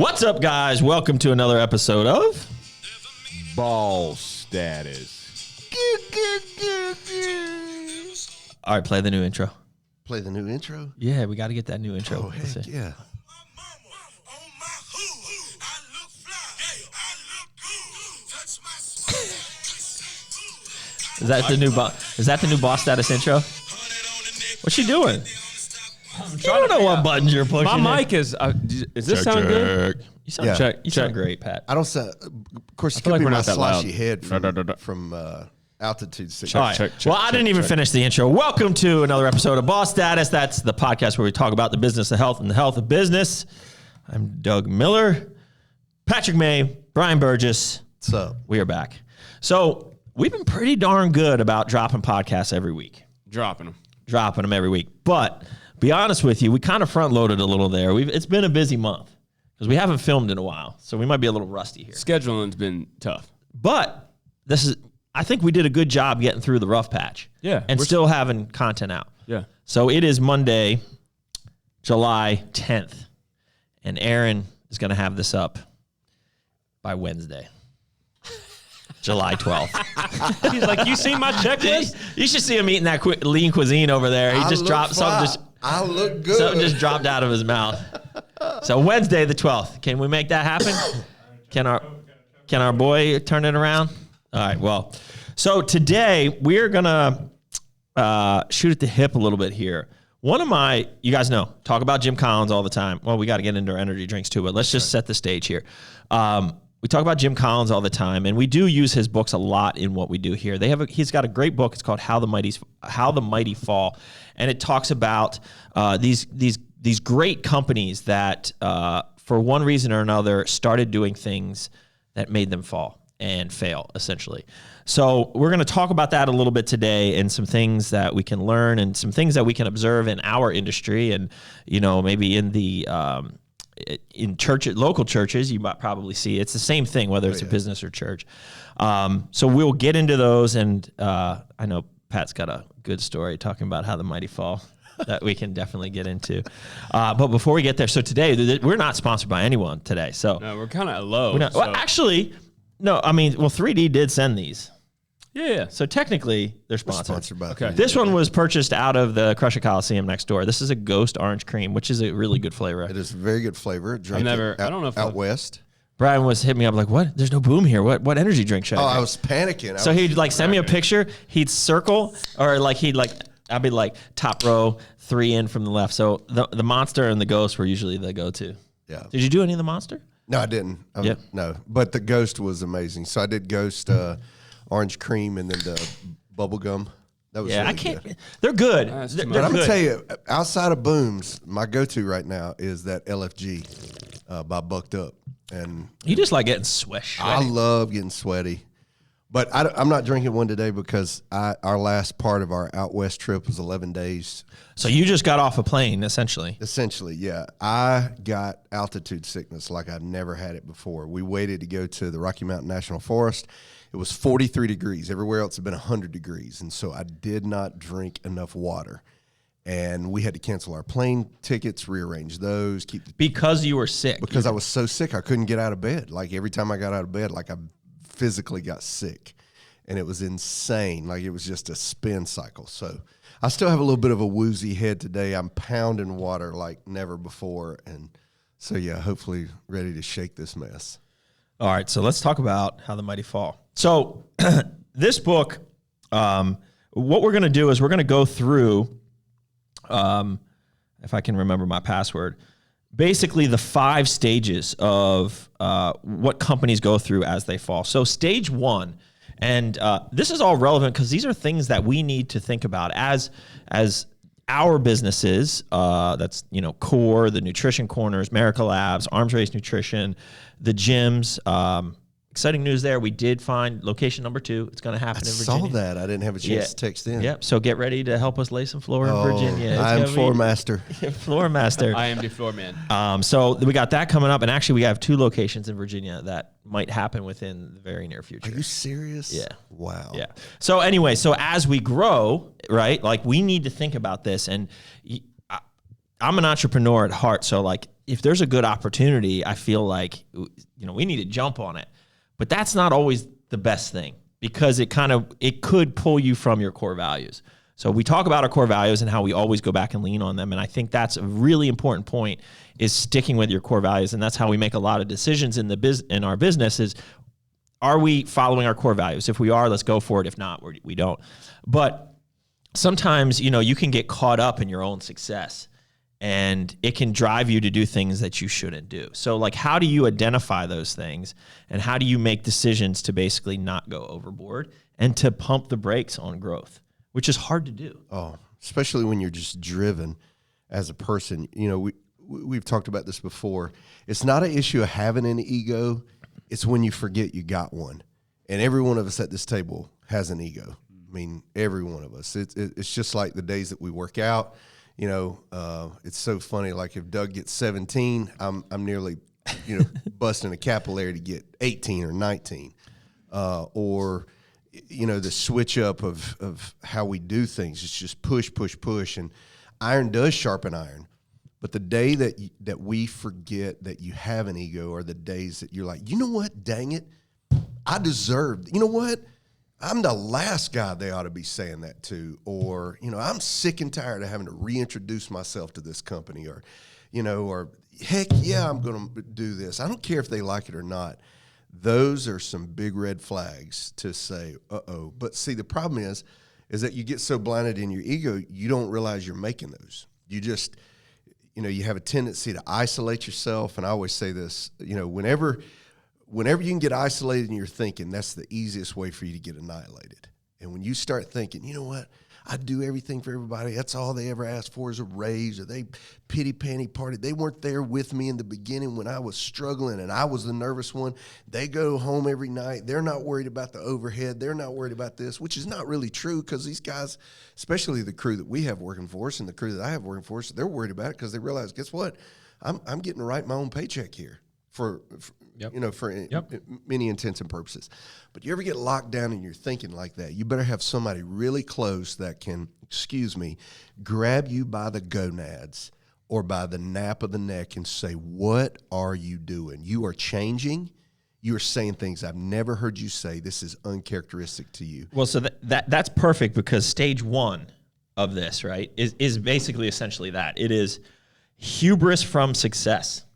What's up, guys? Welcome to another episode of Ball Status. All right, play the new intro. Play the new intro? Yeah, we got to get that new intro. Oh, heck yeah. Is that the new boss status intro? What's she doing? I don't know what buttons you're pushing. My mic is this sound good? You sound You sound great, Pat. I don't sound. Of course, it feel could like be we're my not that loud. slushy head from altitude sickness. All right. Well, I didn't even finish the intro. Welcome to another episode of Boss Status. That's the podcast where we talk about the business of health and the health of business. I'm Doug Miller, Patrick May, Brian Burgess. What's up? We are back. So we've been pretty darn good about dropping podcasts every week. Dropping them every week. But be honest with you, we kind of front loaded a little there. It's been a busy month because we haven't filmed in a while. So we might be a little rusty here. Scheduling's been tough. But I think we did a good job getting through the rough patch. Yeah. And still having content out. Yeah. So it is Monday, July 10th. And Aaron is going to have this up by Wednesday, July 12th. He's like, you see my checklist? You should see him eating that lean cuisine over there. He just dropped something. I look good. Something just dropped out of his mouth. So Wednesday the 12th. Can we make that happen? Can our boy turn it around? All right. Well, so today we're gonna shoot at the hip a little bit here. You guys know, talk about Jim Collins all the time. Well, we got to get into our energy drinks too, but let's just set the stage here. We talk about Jim Collins all the time, and we do use his books a lot in what we do here. He's got a great book. It's called How the Mighty Fall, and it talks about these great companies that, for one reason or another, started doing things that made them fall and fail, essentially. So we're going to talk about that a little bit today, and some things that we can learn, and some things that we can observe in our industry, and maybe in the in local churches, you might probably see it's the same thing, whether it's a business or church. So we'll get into those, and I know Pat's got a good story talking about how the mighty fall that we can definitely get into. But before we get there, so today we're not sponsored by anyone today. So No, we're kind of low. Well, actually, no. I mean, 3D did send these. Yeah. So technically, they're sponsored. Sponsored by Okay. This one was purchased out of the Crusher Coliseum next door. This is a Ghost Orange Cream, which is a really good flavor. It is a very good flavor. Drink I it don't know if out west. Brian was hitting me up like, "What? There's no Boom here. What energy drink should I I get?" was panicking. So he'd send me a picture. He'd circle, or I'd be like top row, 3 in from the left. So the Monster and the Ghost were usually the go-to. Yeah. Did you do any of the Monster? No, I didn't. Yep. No, but the Ghost was amazing. So I did Ghost Orange Cream and then the bubble gum. That was really good. They're good. That's They're too much. But I'm good. gonna tell you, outside of Booms, my go-to right now is that LFG by Bucked Up, and You just like getting swish. I love getting sweaty. But I'm not drinking one today because our last part of our out west trip was 11 days. So you just got off a plane, essentially. Essentially, yeah. I got altitude sickness like I've never had it before. We waited to go to the Rocky Mountain National Forest. It was 43 degrees. Everywhere else had been 100 degrees. And so I did not drink enough water. And we had to cancel our plane tickets, rearrange those, Because you were sick. because I was so sick I couldn't get out of bed. Like every time I got out of bed, like I physically got sick. And it was insane. Like it was just a spin cycle. So I still have a little bit of a woozy head today. I'm pounding water like never before. And so, yeah, hopefully ready to shake this mess. All right, so let's talk about How the Mighty Fall. So this book, what we're going to do is we're going to go through, if I can remember my password, basically the 5 stages of what companies go through as they fall. So stage 1, and this is all relevant because these are things that we need to think about as our businesses. That's Core, the Nutrition Corners, Miracle Labs, Arms Race Nutrition, the gyms. Exciting news there. We did find location number 2. It's going to happen in Virginia. I saw that. I didn't have a chance to text in. Yep. So get ready to help us lay some floor in Virginia. I am floor master. Floor master. I am the floor man. So we got that coming up. And actually, we have 2 locations in Virginia that might happen within the very near future. Are you serious? Yeah. Wow. Yeah. So anyway, as we grow, right, like we need to think about this. And I'm an entrepreneur at heart. So like if there's a good opportunity, I feel like, we need to jump on it. But that's not always the best thing, because it could pull you from your core values. So we talk about our core values and how we always go back and lean on them. And I think that's a really important point, is sticking with your core values. And that's how we make a lot of decisions in our business is, are we following our core values? If we are, let's go for it. If not, we don't. But sometimes, you can get caught up in your own success, and it can drive you to do things that you shouldn't do. So like, how do you identify those things, and how do you make decisions to basically not go overboard and to pump the brakes on growth, which is hard to do? Oh, especially when you're just driven as a person. We've talked about this before. It's not an issue of having an ego. It's when you forget you got one. And every one of us at this table has an ego. I mean, every one of us. It's just like the days that we work out. It's so funny. Like if Doug gets 17, I'm nearly, busting a capillary to get 18 or 19. Or the switch up of how we do things. It's just push. And iron does sharpen iron. But the day that we forget that you have an ego are the days that you're like, you know what, dang it, I deserved. You know what? I'm the last guy they ought to be saying that to. Or, I'm sick and tired of having to reintroduce myself to this company. Or, or heck yeah, I'm going to do this. I don't care if they like it or not. Those are some big red flags to say, uh-oh. But see, the problem is that you get so blinded in your ego, you don't realize you're making those. You just... you have a tendency to isolate yourself. And I always say this, whenever you can get isolated in your thinking, that's the easiest way for you to get annihilated. And when you start thinking, you know what, I do everything for everybody. That's all they ever asked for is a raise, or they pity-panty party. They weren't there with me in the beginning when I was struggling and I was the nervous one. They go home every night. They're not worried about the overhead. They're not worried about this, which is not really true, because these guys, especially the crew that we have working for us and the crew that I have working for us, they're worried about it because they realize, guess what? I'm getting to write my own paycheck here for many intents and purposes. But you ever get locked down in your thinking like that, you better have somebody really close that can, grab you by the gonads or by the nape of the neck and say, what are you doing? You are changing. You are saying things I've never heard you say. This is uncharacteristic to you. Well, so that's perfect, because stage one of this, right, is basically essentially that. It is hubris from success.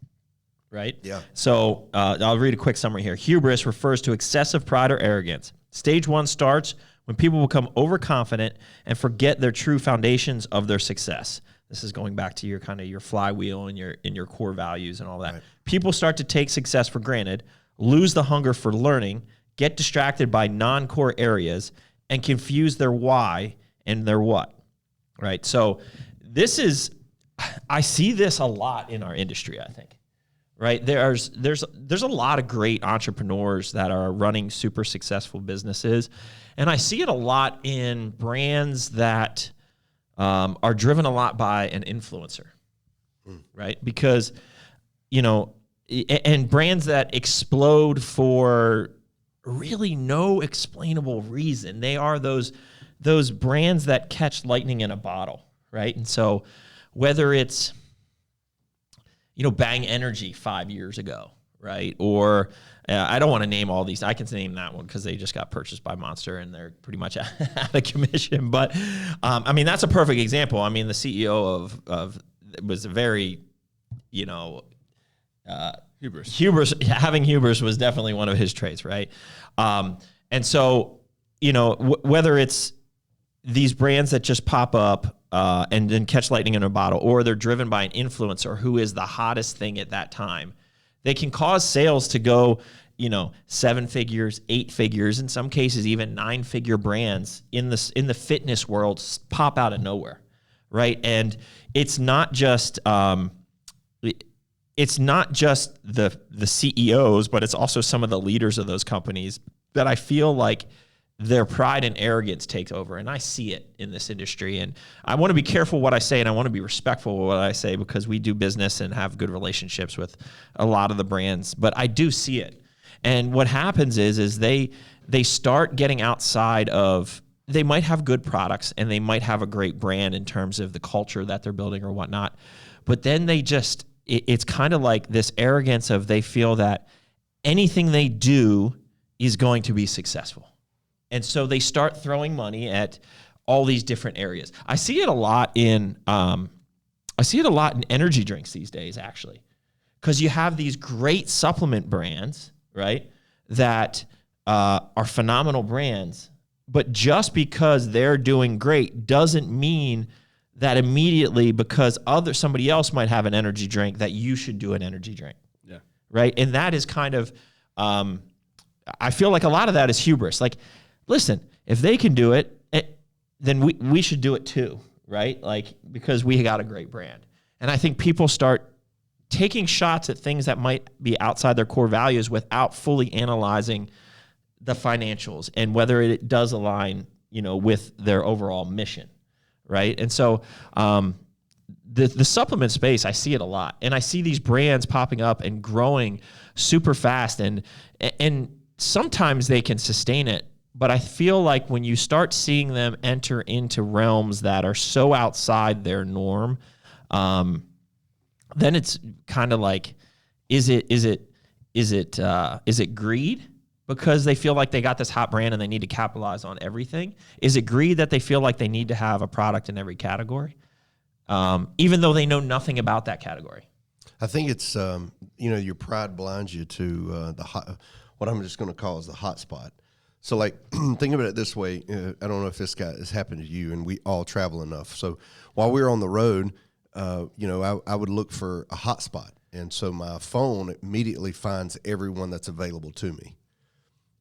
Right? Yeah. So I'll read a quick summary here. Hubris refers to excessive pride or arrogance. Stage one starts when people become overconfident and forget their true foundations of their success. This is going back to your flywheel and your core values and all that. Right. People start to take success for granted, lose the hunger for learning, get distracted by non-core areas, and confuse their why and their what. Right? So I see this a lot in our industry, I think. Right, there's a lot of great entrepreneurs that are running super successful businesses, and I see it a lot in brands that are driven a lot by an influencer, right? Because and brands that explode for really no explainable reason. They are those brands that catch lightning in a bottle, right? And so whether it's Bang Energy 5 years ago, right? Or I don't want to name all these. I can name that one because they just got purchased by Monster and they're pretty much out of commission. But that's a perfect example. I mean, the CEO of was a very, hubris. Having hubris was definitely one of his traits, right? And so, whether it's these brands that just pop up and then catch lightning in a bottle, or they're driven by an influencer who is the hottest thing at that time, they can cause sales to go, 7 figures, 8 figures, in some cases even 9-figure brands in the fitness world pop out of nowhere, right? And it's not just the CEOs, but it's also some of the leaders of those companies that I feel like their pride and arrogance takes over. And I see it in this industry. And I want to be careful what I say, and I want to be respectful of what I say, because we do business and have good relationships with a lot of the brands. But I do see it. And what happens is they start getting outside of, they might have good products and they might have a great brand in terms of the culture that they're building or whatnot. But then they just it's kind of like this arrogance of they feel that anything they do is going to be successful. And so they start throwing money at all these different areas. I see it a lot in energy drinks these days, actually, because you have these great supplement brands, right, that are phenomenal brands, but just because they're doing great doesn't mean that immediately because somebody else might have an energy drink that you should do an energy drink. Yeah. Right. And that is kind of, I feel like a lot of that is hubris. Like, listen, if they can do it, then we should do it too. Right. Like, because we got a great brand. And I think people start taking shots at things that might be outside their core values without fully analyzing the financials and whether it does align, with their overall mission. Right. And so the supplement space, I see it a lot. And I see these brands popping up and growing super fast. And sometimes they can sustain it. But I feel like when you start seeing them enter into realms that are so outside their norm, then it's kind of like, is it greed? Because they feel like they got this hot brand and they need to capitalize on everything? Is it greed that they feel like they need to have a product in every category, even though they know nothing about that category? I think it's, your pride blinds you to what I'm just going to call is the hot spot. So, like, think about it this way. I don't know if this has happened to you, and we all travel enough. So while we're on the road, I would look for a hot spot. And so my phone immediately finds everyone that's available to me.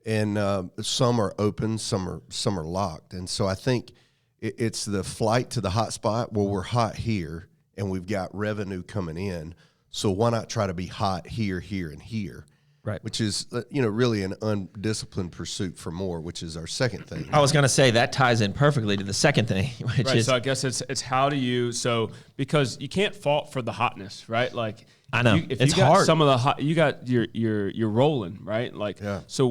And some are open, some are locked. And so I think it's the flight to the hot spot where we're hot here and we've got revenue coming in. So why not try to be hot here, here, and here? Right. Which is, really an undisciplined pursuit for more, which is our second thing. I was going to say that ties in perfectly to the second thing, which is. So I guess it's how do you, because you can't fault for the hotness, right? Like, I know. If it's you got hard. some of the hot, you got you're rolling, right? Like, yeah. So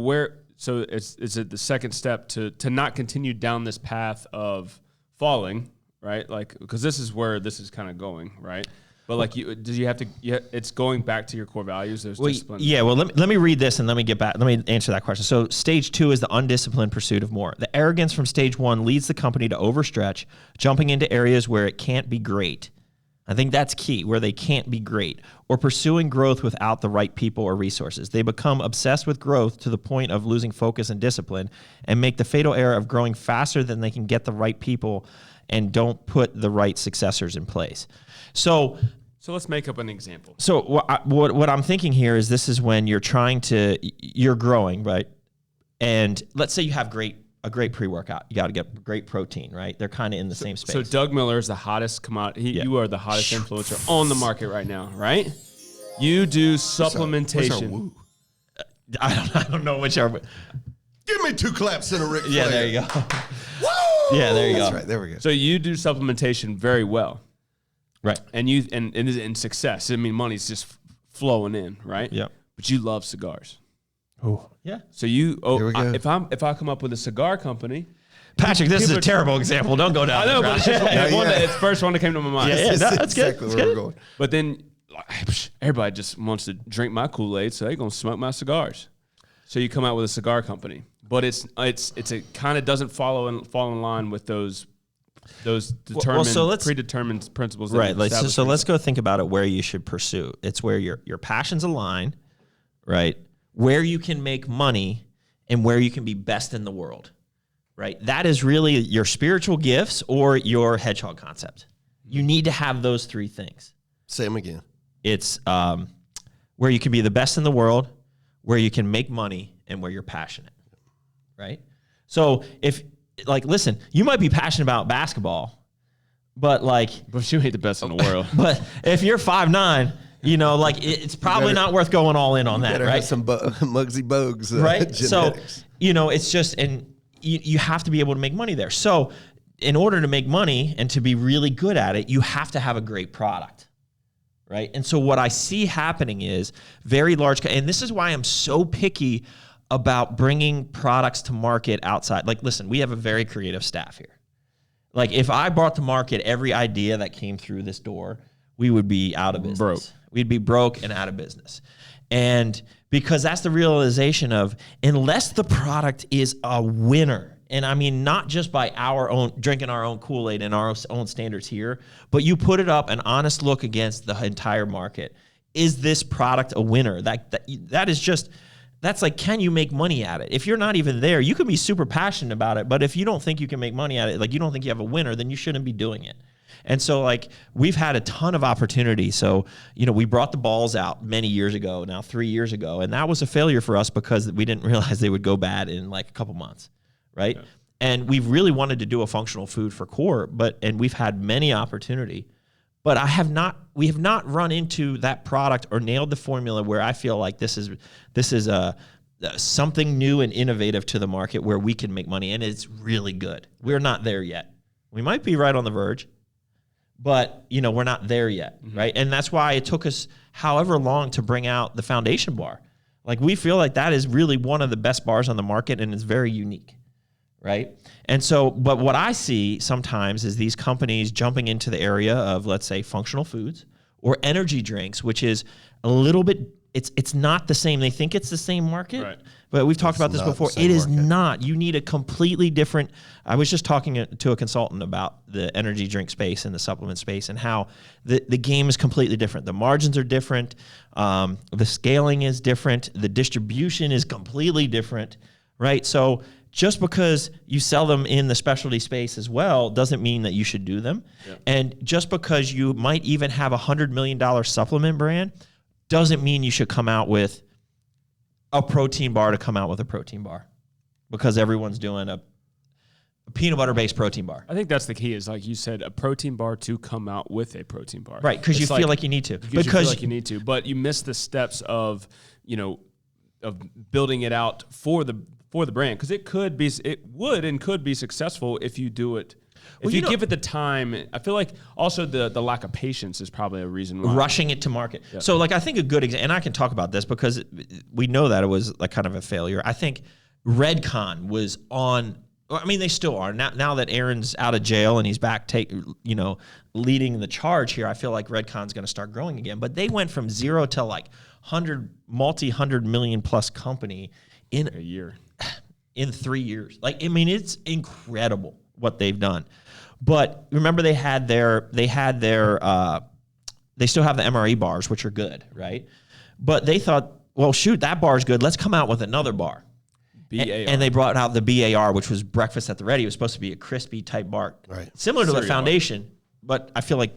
is it the second step to not continue down this path of falling, right? Like, because this is where this is kind of going, right? But like, it's going back to your core values. There's discipline. Yeah. Well, let me read this and let me get back. Let me answer that question. So stage 2 is the undisciplined pursuit of more. The arrogance from stage 1 leads the company to overstretch, jumping into areas where it can't be great. I think that's key, where they can't be great, or pursuing growth without the right people or resources. They become obsessed with growth to the point of losing focus and discipline and make the fatal error of growing faster than they can get the right people and don't put the right successors in place. So let's make up an example. So what I'm thinking here is this is when you're growing, right? And let's say you have a great pre-workout. You got to get great protein, right? They're kind of in the same space. So Doug Miller is the hottest commodity. You are the hottest influencer on the market right now, right? You do supplementation. I don't know which are. Give me 2 claps in a Ric Flair. Yeah, there you go. Woo! Yeah, there you go. That's right. There we go. So you do supplementation very well. Right. And success. I mean, money's just flowing in, right? Yep. But you love cigars. Oh. Yeah. So if I come up with a cigar company, Patrick, this is a terrible example. Don't go down. I know, but it's just it's the first one that came to my mind. Yeah, that's good. Exactly where we're going. But then everybody just wants to drink my Kool-Aid, so they're gonna smoke my cigars. So you come out with a cigar company, but it's a kind of doesn't fall in line with those predetermined principles. Right. So let's go think about it where you should pursue. It's where your passions align, right? Where you can make money and where you can be best in the world, right? That is really your spiritual gifts or your hedgehog concept. You need to have those 3 things. Say them again. It's where you can be the best in the world, where you can make money, and where you're passionate, right? So listen, you might be passionate about basketball, but you ain't the best in the world. But if you're 5'9", it's probably not worth going all in on that, right? Have some Muggsy Bogues, right? Genetics. So, it's just, and you have to be able to make money there. So in order to make money and to be really good at it, you have to have a great product, right? And so what I see happening is very large, and this is why I'm so picky about bringing products to market outside. Like, listen, we have a very creative staff here. Like, if I brought to market every idea that came through this door, we would be out of business. Broke. we'd be broke and out of business. And because that's the realization of, unless the product is a winner, and I mean, not just by our own, drinking our own Kool-Aid and our own standards here, but you put it up an honest look against the entire market. Is this product a winner? That is just, that's like, can you make money at it? If you're not even there, you can be super passionate about it, but if you don't think you can make money at it, like you don't think you have a winner, then you shouldn't be doing it. And so like we've had a ton of opportunity. So, we brought the balls out many years ago, now 3 years ago, and that was a failure for us because we didn't realize they would go bad in like a couple months, right? Yeah. And we really wanted to do a functional food for core, and we've had many opportunity, but we have not run into that product or nailed the formula where I feel like this is something new and innovative to the market where we can make money, and it's really good. We're not there yet. We might be right on the verge, but we're not there yet, right? And that's why it took us however long to bring out the foundation bar. Like we feel like that is really one of the best bars on the market, and it's very unique, right? And so, but what I see sometimes is these companies jumping into the area of, let's say, functional foods or energy drinks, which is a little bit, it's not the same. They think it's the same market, right? But we've talked about this before. It is not. You need a completely different. I was just talking to a consultant about the energy drink space and the supplement space and how the game is completely different. The margins are different. The scaling is different. The distribution is completely different, right? So just because you sell them in the specialty space as well doesn't mean that you should do them. Yep. And just because you might even have a $100 million supplement brand doesn't mean you should come out with a protein bar to come out with a protein bar because everyone's doing a peanut butter-based protein bar. I think that's the key is, like you said, a protein bar to come out with a protein bar. Right, because you feel like you need to. Because you feel like you need to. But you miss the steps of, of building it out for the brand. Because it could be successful if you do it. If you give it the time. I feel like also the lack of patience is probably a reason why. Rushing it to market. Yeah. So like I think a good example, and I can talk about this because we know that it was like kind of a failure. I think Redcon was on, I mean, they still are. Now that Aaron's out of jail and he's back leading the charge here, I feel like Redcon's going to start growing again. But they went from zero to like multi-hundred million plus company in a year. In 3 years. Like, I mean, it's incredible what they've done. But remember they still have the MRE bars, which are good, right? But they thought, well, shoot, that bar's good. Let's come out with another bar. BAR. And they brought out the BAR, which was breakfast at the ready. It was supposed to be a crispy type bar. Right. Similar to the foundation, but I feel like,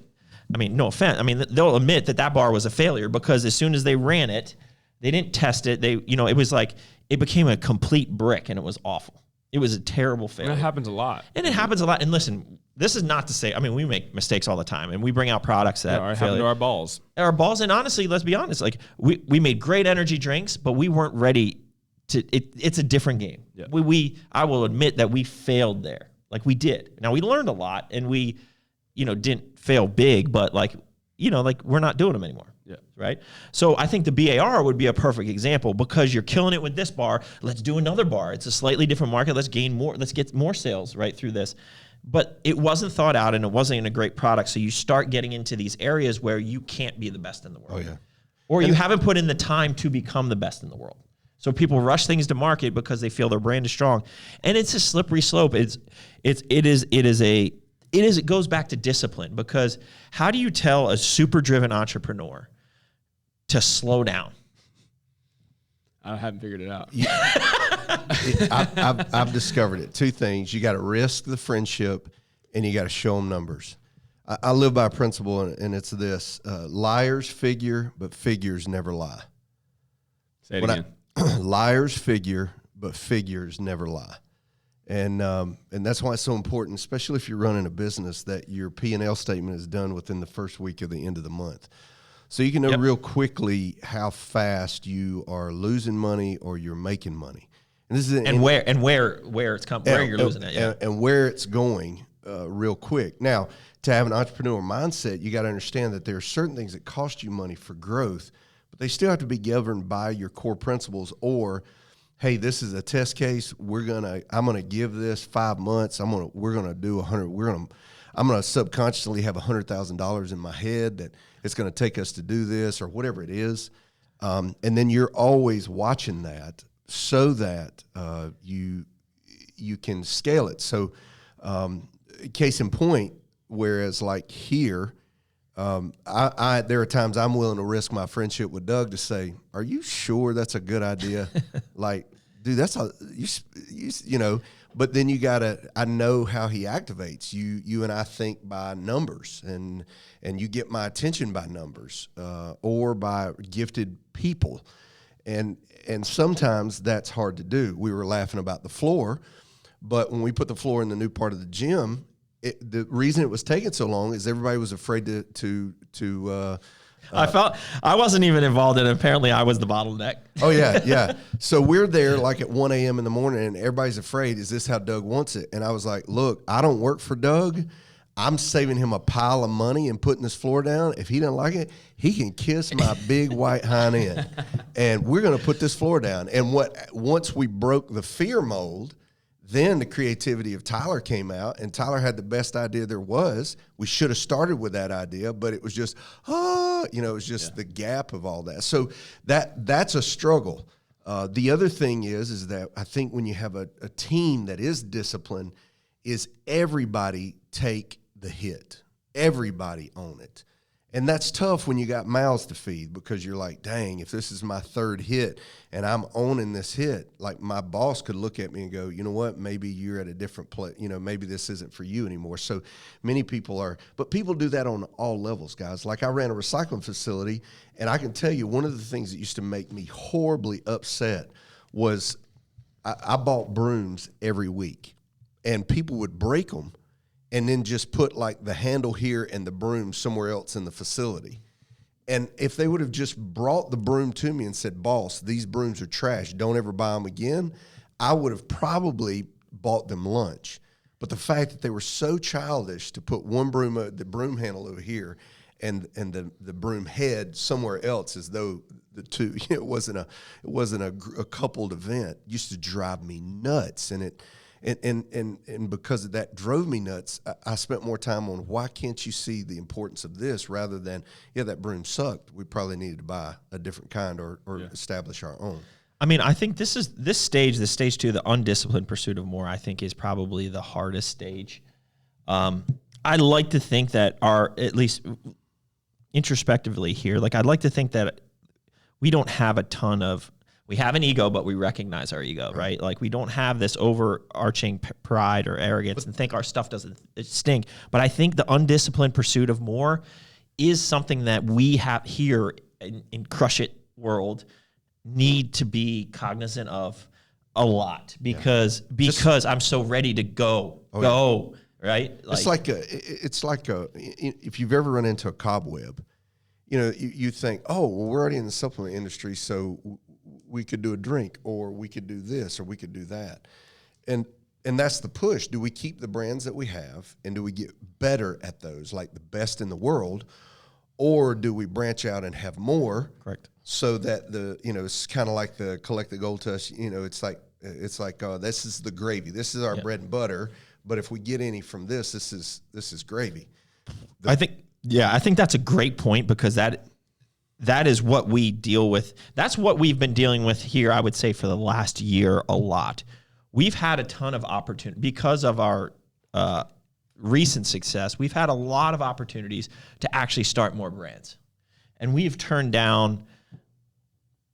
I mean, no offense. I mean, they'll admit that bar was a failure because as soon as they ran it, they didn't test it. It was like, it became a complete brick and it was awful. It was a terrible failure. And that happens a lot. And it happens a lot. And listen, this is not to say, I mean, we make mistakes all the time and we bring out products that happen to our balls. Our balls. And honestly, let's be honest, like we made great energy drinks, but we weren't ready to, it's a different game. Yeah. I will admit that we failed there. Like we did. Now we learned a lot and we, didn't fail big, but we're not doing them anymore. Yeah. Right. So I think the BAR would be a perfect example because you're killing it with this bar. Let's do another bar. It's a slightly different market. Let's gain more. Let's get more sales right through this. But it wasn't thought out and it wasn't a great product. So you start getting into these areas where you can't be the best in the world. Oh, yeah. Or you haven't put in the time to become the best in the world. So people rush things to market because they feel their brand is strong. And it's a slippery slope. It goes back to discipline because how do you tell a super driven entrepreneur to slow down? I haven't figured it out. I've discovered it. Two things. You got to risk the friendship and you got to show them numbers. I live by a principle and it's this, liars figure, but figures never lie. Say it again. Liars figure, but figures never lie. And that's why it's so important, especially if you're running a business, that your P&L statement is done within the first week of the end of the month. So you can know real quickly how fast you are losing money or you're making money. And this is where it's coming, where you're losing it, and where it's going real quick. Now, to have an entrepreneurial mindset, you got to understand that there are certain things that cost you money for growth, but they still have to be governed by your core principles. Or, hey, this is a test case. I'm gonna give this 5 months. We're gonna do 100. I'm going to subconsciously have $100,000 in my head that it's going to take us to do this or whatever it is. And then you're always watching that so that you can scale it. So case in point, whereas like here, there are times I'm willing to risk my friendship with Doug to say, "Are you sure that's a good idea?" Like, dude, that's you know. But then I know how he activates you and I think by numbers, and you get my attention by numbers, or by gifted people, and sometimes that's hard to do. We were laughing about the floor, but when we put the floor in the new part of the gym, the reason it was taking so long is everybody was afraid to I felt I wasn't even involved in it. Apparently I was the bottleneck. Oh, yeah. So we're there like at 1 a.m. in the morning, and everybody's afraid, is this how Doug wants it? And I was like, look, I don't work for Doug. I'm saving him a pile of money and putting this floor down. If he doesn't like it, he can kiss my big white hind end. And we're going to put this floor down. And once we broke the fear mold, then the creativity of Tyler came out, and Tyler had the best idea there was. We should have started with that idea, but it was just, it was just the gap of all that. So that's a struggle. The other thing is that I think when you have a team that is disciplined, is everybody take the hit. Everybody own it. And that's tough when you got mouths to feed, because you're like, dang, if this is my third hit and I'm owning this hit, like my boss could look at me and go, you know what, maybe you're at a different place, maybe this isn't for you anymore. So many people but people do that on all levels, guys. Like I ran a recycling facility, and I can tell you one of the things that used to make me horribly upset was I bought brooms every week, and people would break them and then just put like the handle here and the broom somewhere else in the facility. And if they would have just brought the broom to me and said, boss, these brooms are trash, don't ever buy them again, I would have probably bought them lunch. But the fact that they were so childish to put one broom, the broom handle over here, and the broom head somewhere else, as though the two, it wasn't a coupled event, used to drive me nuts. And because of that drove me nuts, I spent more time on why can't you see the importance of this, rather than, that broom sucked, we probably needed to buy a different kind or establish our own. I mean, I think this stage 2, the undisciplined pursuit of more, I think is probably the hardest stage. I like to think that at least introspectively here, like I'd like to think that we don't have we have an ego, but we recognize our ego, right? Like we don't have this overarching pride or arrogance and think our stuff doesn't stink. But I think the undisciplined pursuit of more is something that we have here in Crush It world need to be cognizant of a lot, because I'm so ready to go, right? Like, it's like if you've ever run into a cobweb, you think, oh, well, we're already in the supplement industry, so we could do a drink, or we could do this, or we could do that. And that's the push. Do we keep the brands that we have, and do we get better at those, like the best in the world, or do we branch out and have more? Correct. So that it's kind of like the Collect the Gold Touch, it's like this is the gravy. This is our bread and butter, but if we get any from this is gravy. I think that's a great point, because that is what we deal with. That's what we've been dealing with here, I would say, for the last year a lot. We've had a ton of opportunity because of our recent success. We've had a lot of opportunities to actually start more brands. And we've turned down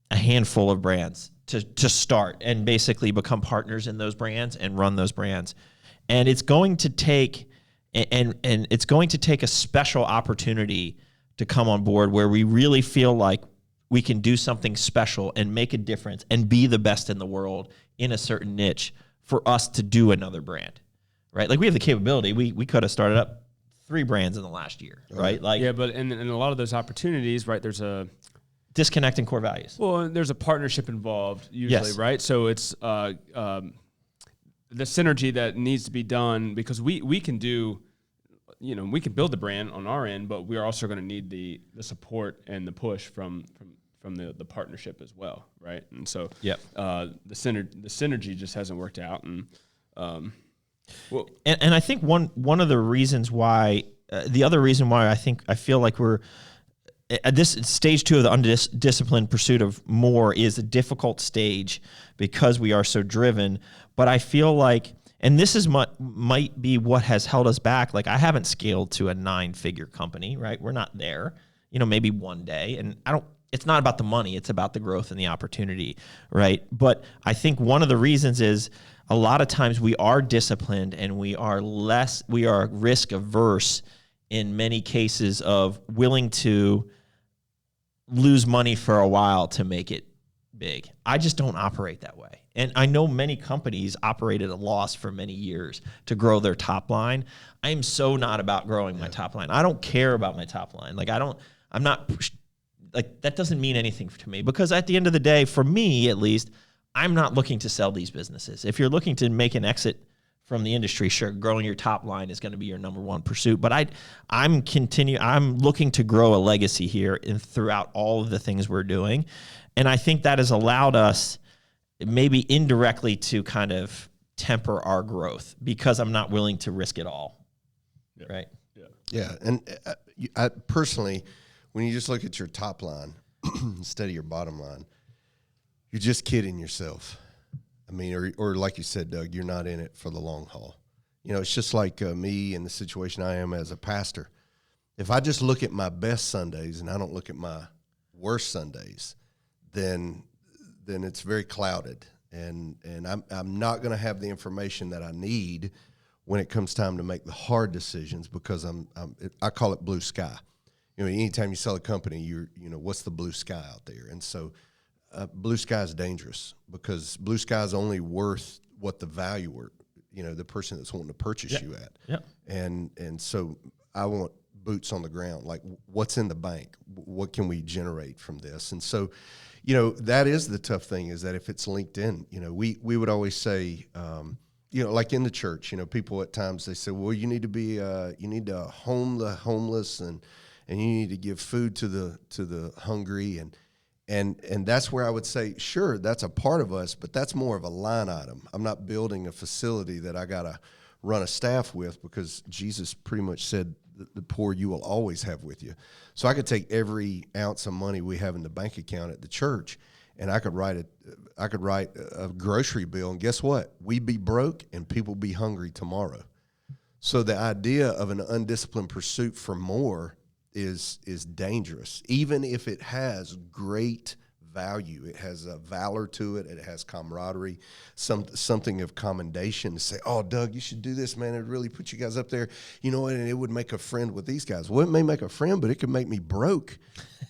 a handful of brands to start and basically become partners in those brands and run those brands. And it's going to take it's going to take a special opportunity to come on board where we really feel like we can do something special and make a difference and be the best in the world in a certain niche for us to do another brand, right? Like we have the capability. We could have started up 3 brands in the last year, right? Like but in a lot of those opportunities, right, there's a disconnecting core values. Well, there's a partnership involved usually, right? So it's the synergy that needs to be done, because we can do, we can build the brand on our end, but we are also going to need the support and the push from the partnership as well, right? And so the synergy just hasn't worked out, and Well, And I think one of the reasons why, the other reason why I feel like we're at this stage 2 of the undisciplined pursuit of more is a difficult stage because we are so driven. But I feel like, and this is might be what has held us back. Like I haven't scaled to a 9-figure company, right? We're not there, maybe one day. And it's not about the money. It's about the growth and the opportunity, right? But I think one of the reasons is a lot of times we are disciplined and we are risk averse in many cases of willing to lose money for a while to make it big. I just don't operate that way. And I know many companies operate at a loss for many years to grow their top line. I am so not about growing my top line. I don't care about my top line. Like that doesn't mean anything to me because at the end of the day, for me at least, I'm not looking to sell these businesses. If you're looking to make an exit from the industry, sure, growing your top line is going to be your number one pursuit. But I'm looking to grow a legacy here and throughout all of the things we're doing. And I think that has allowed us maybe indirectly to kind of temper our growth because I'm not willing to risk it all. Yeah. Right? Yeah. And I personally, when you just look at your top line instead of your bottom line, you're just kidding yourself. I mean, or like you said, Doug, you're not in it for the long haul. It's just like me and the situation I am as a pastor. If I just look at my best Sundays and I don't look at my worst Sundays, then it's very clouded. And I'm not going to have the information that I need when it comes time to make the hard decisions because I call it blue sky. Anytime you sell a company, what's the blue sky out there? And so blue sky is dangerous because blue sky is only worth what the valuer, the person that's wanting to purchase you at. Yeah. And so I want boots on the ground, like what's in the bank? What can we generate from this? And so, that is the tough thing is that if it's linked in, we would always say, like in the church, people at times they say, well, you need to home the homeless and you need to give food to the hungry and that's where I would say, sure, that's a part of us, but that's more of a line item. I'm not building a facility that I got to run a staff with because Jesus pretty much said the poor you will always have with you. So I could take every ounce of money we have in the bank account at the church and I could write a grocery bill, and guess what? We'd be broke and people be hungry tomorrow. So the idea of an undisciplined pursuit for more is dangerous, even if it has great value. It has a valor to it. It has camaraderie, something of commendation to say, oh, Doug, you should do this, man. It really put you guys up there. And it would make a friend with these guys. Well, it may make a friend, but it could make me broke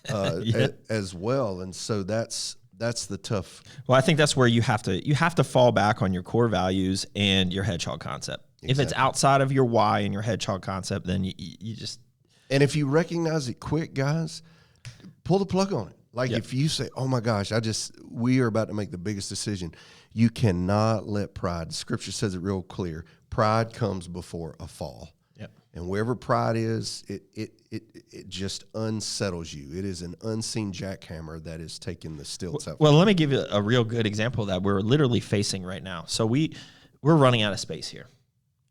as well. And so that's the tough. Well, I think that's where you have to fall back on your core values and your hedgehog concept. Exactly. If it's outside of your why and your hedgehog concept, then you just. And if you recognize it quick, guys, pull the plug on it. Like if you say, oh my gosh, we are about to make the biggest decision, you cannot let pride. Scripture says it real clear. Pride comes before a fall. Yep. And wherever pride is, it just unsettles you. It is an unseen jackhammer that is taking the stilts out. Well, let me give you a real good example of that we're literally facing right now. So we're running out of space here.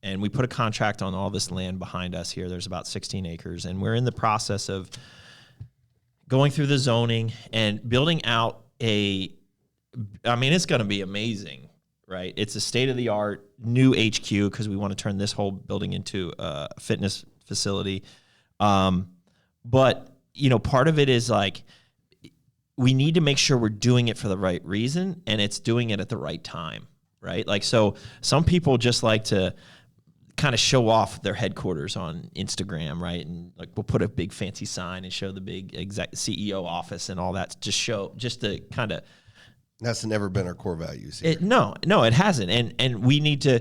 And we put a contract on all this land behind us here. There's about 16 acres. And we're in the process of going through the zoning and building out it's going to be amazing, right? It's a state-of-the-art new HQ because we want to turn this whole building into a fitness facility. But, part of it is like we need to make sure we're doing it for the right reason and it's doing it at the right time, right? Like, so some people just like to kind of show off their headquarters on Instagram, right? And like we'll put a big fancy sign and show the big CEO office and all that, just to kind of. That's never been our core values here. No, it hasn't. And we need to,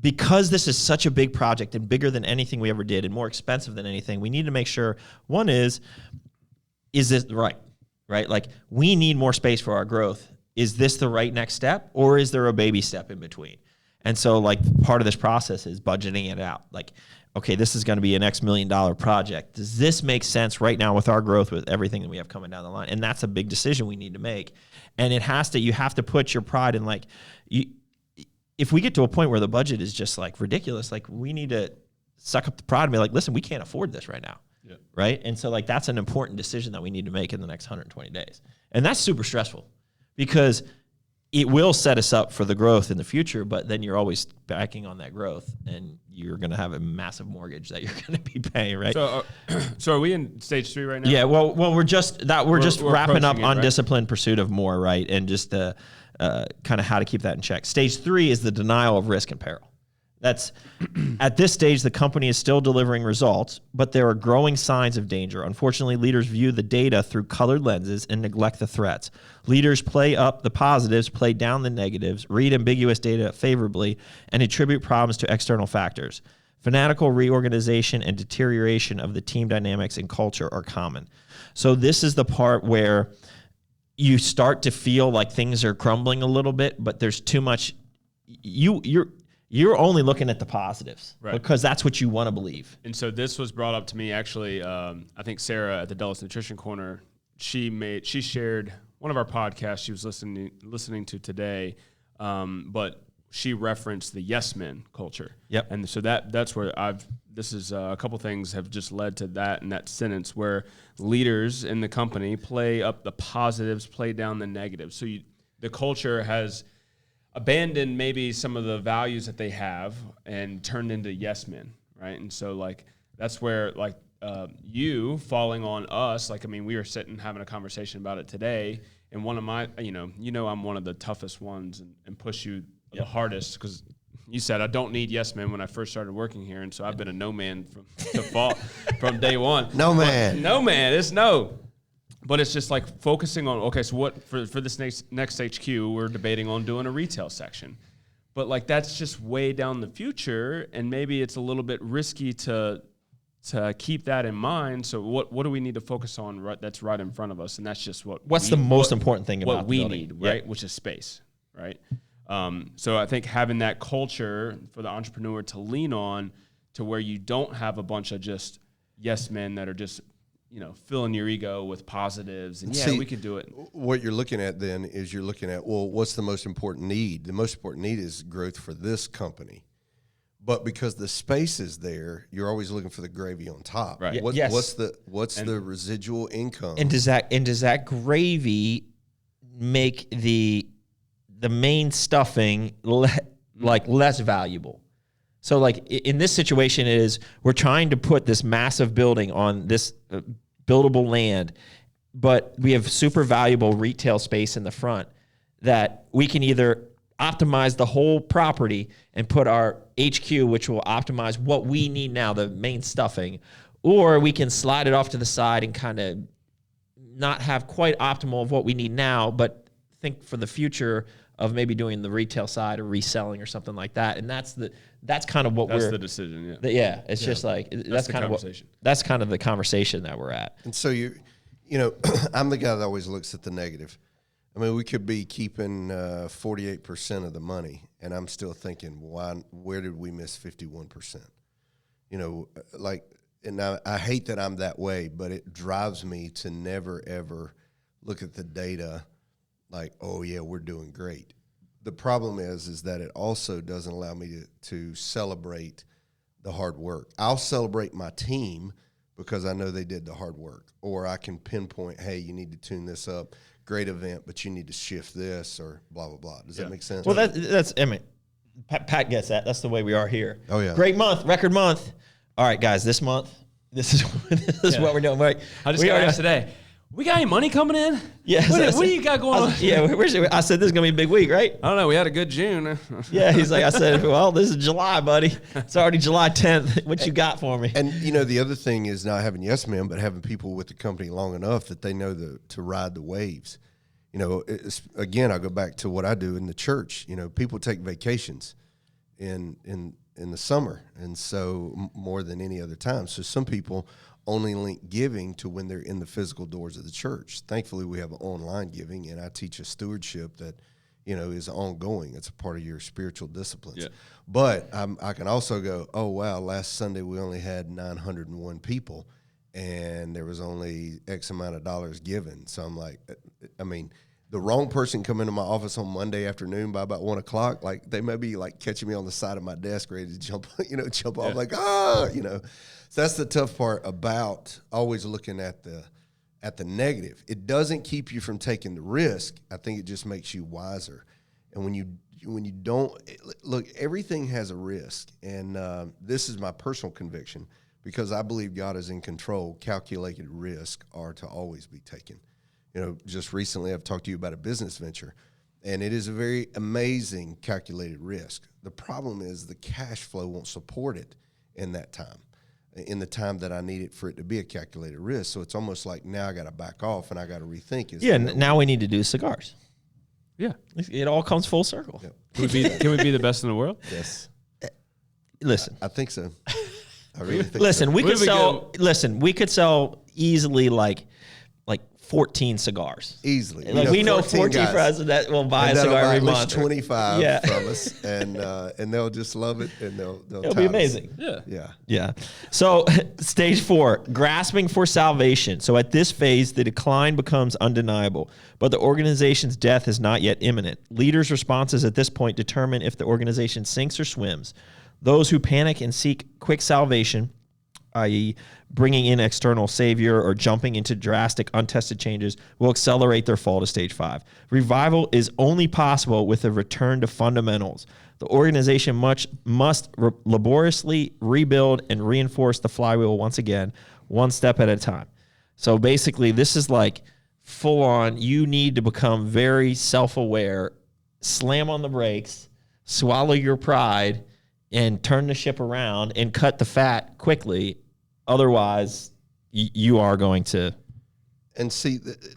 because this is such a big project and bigger than anything we ever did and more expensive than anything, we need to make sure, one is this right? Like we need more space for our growth. Is this the right next step or is there a baby step in between? And so like part of this process is budgeting it out. Like, okay, this is going to be an X $1 million project. Does this make sense right now with our growth, with everything that we have coming down the line? And that's a big decision we need to make. And you have to put your pride in like, if we get to a point where the budget is just like ridiculous, like we need to suck up the pride and be like, listen, we can't afford this right now. Yeah. Right. And so like, that's an important decision that we need to make in the next 120 days. And that's super stressful because it will set us up for the growth in the future, but then you're always backing on that growth and you're going to have a massive mortgage that you're going to be paying. Right. So, so are we in stage 3 right now? Yeah. Well, we're just We're wrapping up approaching it, on right? disciplined pursuit of more. Right. And just the kind of how to keep that in check. Stage 3 is the denial of risk and peril. That's at this stage, the company is still delivering results, but there are growing signs of danger. Unfortunately, leaders view the data through colored lenses and neglect the threats. Leaders play up the positives, play down the negatives, read ambiguous data favorably, and attribute problems to external factors. Fanatical reorganization and deterioration of the team dynamics and culture are common. So this is the part where you start to feel like things are crumbling a little bit, but there's too much. You're only looking at the positives, right? Because that's what you want to believe. And so this was brought up to me actually. I think Sarah at the Dallas Nutrition Corner, she shared one of our podcasts she was listening to today, but she referenced the yes men culture. Yep. And so that's where this is a couple things have just led to that in that sentence where leaders in the company play up the positives, play down the negatives. So the culture has abandoned maybe some of the values that they have and turned into yes men, right? And so like that's where like you falling on us, like I mean we were sitting having a conversation about it today, and one of my I'm one of the toughest ones and push you the hardest because you said I don't need yes men when I first started working here, and so I've been a no man from day one. No man. No man, it's no. But it's just like focusing on, okay, so what for this next HQ, we're debating on doing a retail section. But like that's just way down the future, and maybe it's a little bit risky to keep that in mind. So what do we need to focus on that's right in front of us? And that's just what's the most important thing about what we the building. need, right? Which is space, right? So I think having that culture for the entrepreneur to lean on to where you don't have a bunch of just yes men that are just filling your ego with positives and See, we could do it. What you're looking at then is you're looking at, well, what's the most important need? The most important need is growth for this company. But because the space is there, you're always looking for the gravy on top. Right. What's the residual income? And does that gravy make the main stuffing less valuable? So like in this situation we're trying to put this massive building on this buildable land, but we have super valuable retail space in the front that we can either optimize the whole property and put our HQ, which will optimize what we need now, the main stuffing, or we can slide it off to the side and kind of not have quite optimal of what we need now, but think for the future of maybe doing the retail side or reselling or something like that. And that's kind of what That's the decision, yeah. It's just like, that's the kind conversation. That's kind of the conversation that we're at. And so I'm the guy that always looks at the negative. I mean, we could be keeping 48% of the money, and I'm still thinking, where did we miss 51%? And I hate that I'm that way, but it drives me to never, ever look at the data like, oh, yeah, we're doing great. The problem is that it also doesn't allow me to celebrate the hard work. I'll celebrate my team because I know they did the hard work, or I can pinpoint, hey, you need to tune this up. Great event, but you need to shift this or blah, blah, blah. Does that make sense? Well, that's I mean, Pat gets that. That's the way we are here. Oh, yeah. Great month, record month. All right, guys, this month, this is what we're doing. Right? I just got asked today, we got any money coming in? Yeah. What do you got going on? Yeah, I said this is going to be a big week, right? I don't know. We had a good June. Yeah, he's like, I said, well, this is July, buddy. It's already July 10th. What you got for me? And, the other thing is not having yes men, but having people with the company long enough that they know to ride the waves. Again, I go back to what I do in the church. People take vacations in the summer, and so more than any other time. So some people only link giving to when they're in the physical doors of the church. Thankfully, we have online giving, and I teach a stewardship that is ongoing. It's a part of your spiritual disciplines. Yeah. But I can also go, oh wow, last Sunday we only had 901 people, and there was only X amount of dollars given. So I'm like, the wrong person come into my office on Monday afternoon by about 1 o'clock, like they may be like catching me on the side of my desk ready to jump off like, So that's the tough part about always looking at the negative. It doesn't keep you from taking the risk. I think it just makes you wiser. And when you don't look, everything has a risk. And this is my personal conviction, because I believe God is in control. Calculated risk are to always be taken. Just recently I've talked to you about a business venture, and it is a very amazing calculated risk. The problem is the cash flow won't support it in that time, in the time that I need it for it to be a calculated risk. So it's almost like now I got to back off and I got to rethink. Now we need to do cigars. Yeah. It all comes full circle. Yeah. Can we be the best in the world? Yes. Listen. I think so. I really think Listen, so. we could sell easily like 14 cigars. Easily. Like we know 14 friends that will buy a cigar every month. 25 from us, and they'll just love it, and it'll be amazing. Yeah. So stage 4, grasping for salvation. So at this phase, the decline becomes undeniable, but the organization's death is not yet imminent. Leaders' responses at this point determine if the organization sinks or swims. Those who panic and seek quick salvation, i.e. bringing in external savior or jumping into drastic, untested changes, will accelerate their fall to stage 5. Revival is only possible with a return to fundamentals. The organization must laboriously rebuild and reinforce the flywheel once again, one step at a time. So basically, this is like full on, you need to become very self-aware, slam on the brakes, swallow your pride, and turn the ship around and cut the fat quickly. Otherwise, you are going to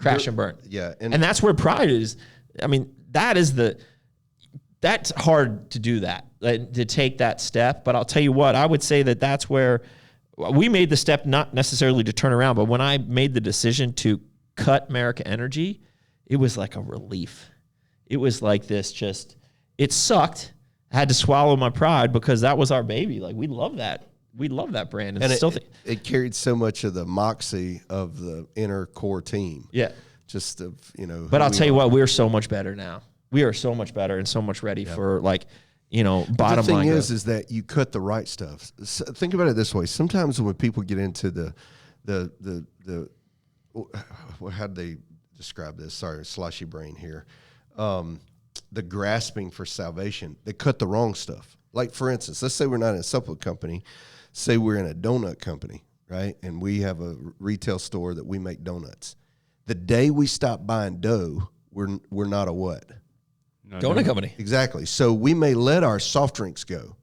crash and burn. Yeah. And that's where pride is. I mean, that's hard to do that, to take that step. But I'll tell you what, I would say that's where we made the step, not necessarily to turn around, but when I made the decision to cut America Energy, it was like a relief. It was like it sucked. I had to swallow my pride because that was our baby. Like, we love that. We love that brand. And it carried so much of the moxie of the inner core team. Yeah. Just of, But I'll tell you what, we're so much better now. We are so much better and so much ready for bottom line. The thing is that you cut the right stuff. So think about it this way. Sometimes when people get into how do they describe this? Sorry, slushy brain here. The grasping for salvation, they cut the wrong stuff. Like, for instance, let's say we're not in a supplement company, say we're in a donut company, right? And we have a retail store that we make donuts. The day we stop buying dough, we're not a what? Donut company. Exactly. So we may let our soft drinks go,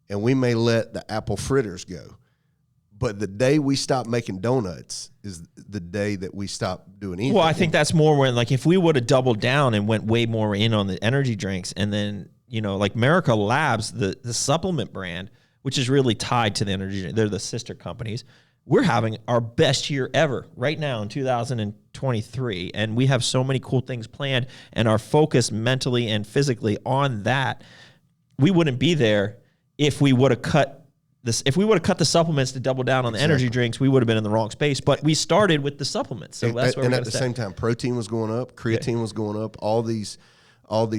and we may let the apple fritters go. But the day we stop making donuts is the day that we stop doing anything. Well, I think that's more when, like, if we would have doubled down and went way more in on the energy drinks, and then, like Miracle Labs, the supplement brand, which is really tied to the energy drink, they're the sister companies. We're having our best year ever right now in 2023, and we have so many cool things planned, and our focus mentally and physically on that. We wouldn't be there if we would have cut this. If we would have cut the supplements to double down on the energy drinks, we would have been in the wrong space. But we started with the supplements, so that's where. And at the same time, protein was going up, creatine was going up, all these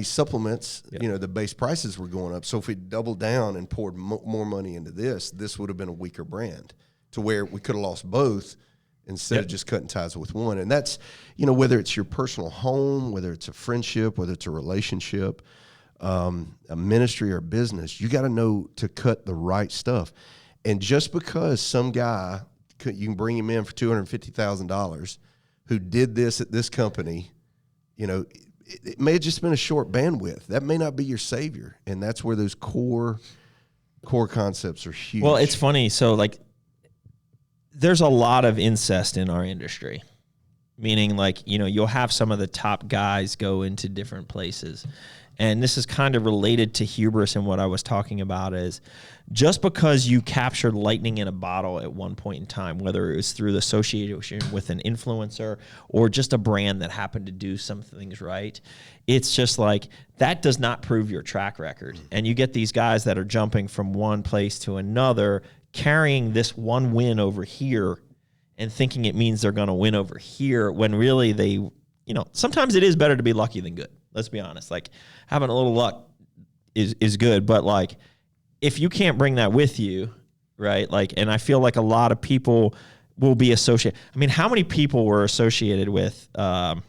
supplements. The base prices were going up. So if we doubled down and poured more money into this would have been a weaker brand, to where we could have lost both instead of just cutting ties with one. And that's, whether it's your personal home, whether it's a friendship, whether it's a relationship, a ministry or a business, you got to know to cut the right stuff. And just because some guy, you can bring him in for $250,000 who did this at this company, it may have just been a short bandwidth. That may not be your savior. And that's where those core concepts are huge. Well, it's funny. So, there's a lot of incest in our industry, meaning you'll have some of the top guys go into different places. And this is kind of related to hubris, and what I was talking about is just because you captured lightning in a bottle at one point in time, whether it was through the association with an influencer or just a brand that happened to do some things right, it's just like that does not prove your track record. And you get these guys that are jumping from one place to another, carrying this one win over here and thinking it means they're going to win over here, when really sometimes it is better to be lucky than good. Let's be honest. Like having a little luck is good, but like if you can't bring that with you, right? Like, and I feel like a lot of people will be associated. I mean, how many people were associated with like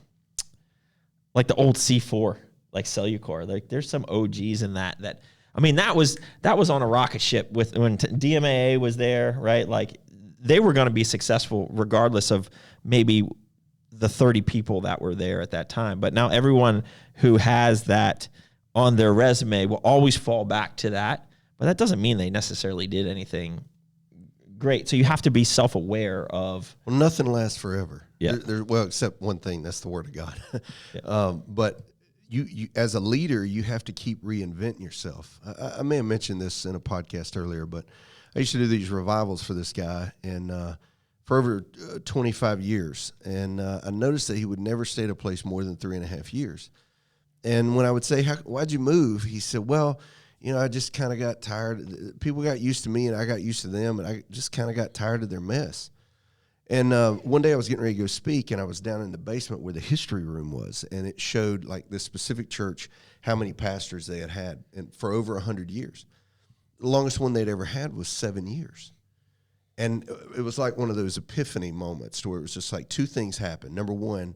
the old C4, like Cellucor? Like there's some OGs in that I mean, that was on a rocket ship when DMAA was there, right? Like they were going to be successful regardless of maybe the 30 people that were there at that time. But now everyone who has that on their resume will always fall back to that. But that doesn't mean they necessarily did anything great. So you have to be self-aware of. Well, nothing lasts forever. Yeah. Well, except one thing. That's the word of God. Yeah. But you as a leader, you have to keep reinventing yourself. I may have mentioned this in a podcast earlier, but I used to do these revivals for this guy, and for over 25 years. And I noticed that he would never stay at a place more than 3.5 years. And when I would say, why'd you move? He said, well, I just kind of got tired. People got used to me, and I got used to them, and I just kind of got tired of their mess. And one day I was getting ready to go speak, and I was down in the basement where the history room was, and it showed, like, this specific church, how many pastors they had and for over 100 years. The longest one they'd ever had was 7 years. And it was like one of those epiphany moments to where it was just like two things happened. Number one,